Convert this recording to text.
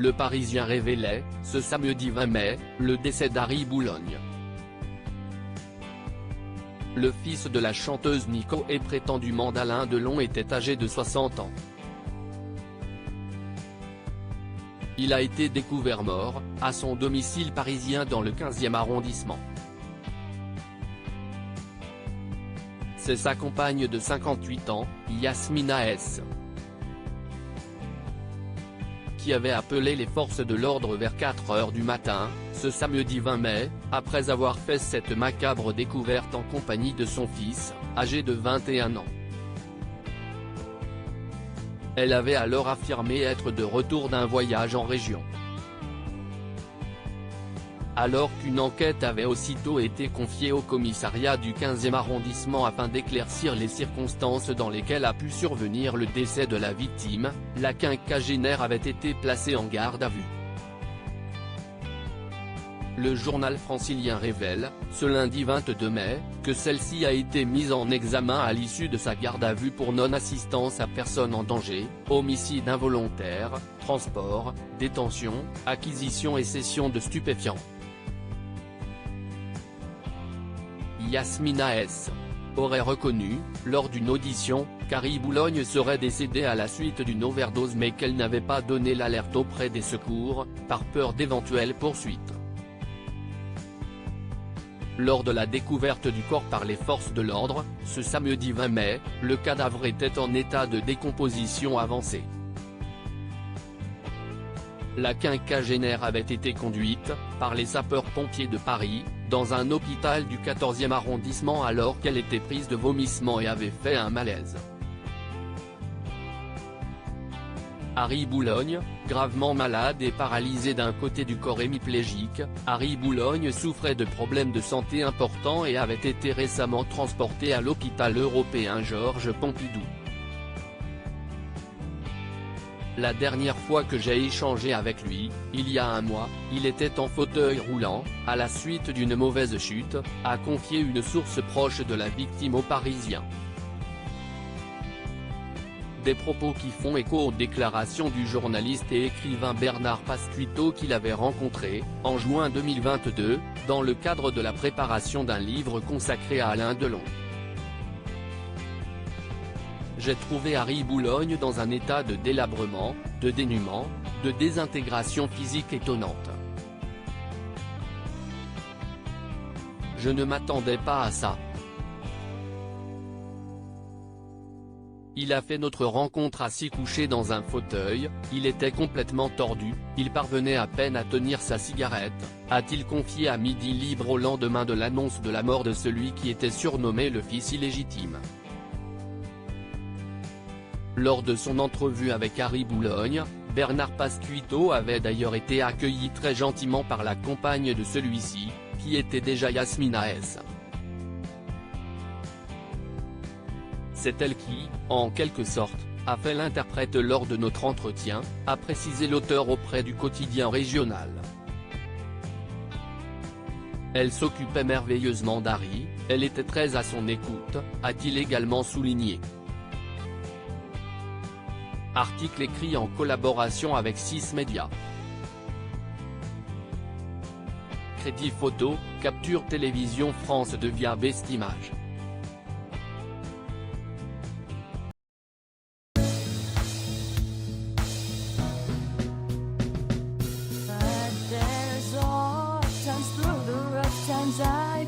Le Parisien révélait, ce samedi 20 mai, le décès d'Harry Boulogne. Le fils de la chanteuse Nico et prétendument d'Alain Delon était âgé de 60 ans. Il a été découvert mort, à son domicile parisien dans le 15e arrondissement. C'est sa compagne de 58 ans, Yasmina S., qui avait appelé les forces de l'ordre vers 4 h du matin, ce samedi 20 mai, après avoir fait cette macabre découverte en compagnie de son fils, âgé de 21 ans. Elle avait alors affirmé être de retour d'un voyage en région. Alors qu'une enquête avait aussitôt été confiée au commissariat du 15e arrondissement afin d'éclaircir les circonstances dans lesquelles a pu survenir le décès de la victime, la quinquagénaire avait été placée en garde à vue. Le journal francilien révèle, ce lundi 22 mai, que celle-ci a été mise en examen à l'issue de sa garde à vue pour non-assistance à personne en danger, homicide involontaire, transport, détention, acquisition et cession de stupéfiants. Yasmina S. aurait reconnu, lors d'une audition, qu'Harry Boulogne serait décédé à la suite d'une overdose mais qu'elle n'avait pas donné l'alerte auprès des secours, par peur d'éventuelles poursuites. Lors de la découverte du corps par les forces de l'ordre, ce samedi 20 mai, le cadavre était en état de décomposition avancée. La quinquagénaire avait été conduite, par les sapeurs-pompiers de Paris, dans un hôpital du 14e arrondissement alors qu'elle était prise de vomissements et avait fait un malaise. Harry Boulogne, gravement malade et paralysé d'un côté du corps hémiplégique, Harry Boulogne souffrait de problèmes de santé importants et avait été récemment transporté à l'hôpital européen Georges Pompidou. La dernière fois que j'ai échangé avec lui, il y a un mois, il était en fauteuil roulant, à la suite d'une mauvaise chute, a confié une source proche de la victime aux Parisiens. Des propos qui font écho aux déclarations du journaliste et écrivain Bernard Pasquito qu'il avait rencontré, en juin 2022, dans le cadre de la préparation d'un livre consacré à Alain Delon. J'ai trouvé Harry Boulogne dans un état de délabrement, de dénuement, de désintégration physique étonnante. Je ne m'attendais pas à ça. Il a fait notre rencontre assis couché dans un fauteuil, il était complètement tordu, il parvenait à peine à tenir sa cigarette, a-t-il confié à Midi Libre au lendemain de l'annonce de la mort de celui qui était surnommé le fils illégitime. Lors de son entrevue avec Harry Boulogne, Bernard Pasquito avait d'ailleurs été accueilli très gentiment par la compagne de celui-ci, qui était déjà Yasmina S. C'est elle qui, en quelque sorte, a fait l'interprète lors de notre entretien, a précisé l'auteur auprès du quotidien régional. Elle s'occupait merveilleusement d'Harry, elle était très à son écoute, a-t-il également souligné. Article écrit en collaboration avec 6 médias. Crédit photo, capture télévision France 2 via Best Images. But there's all times through the rough times I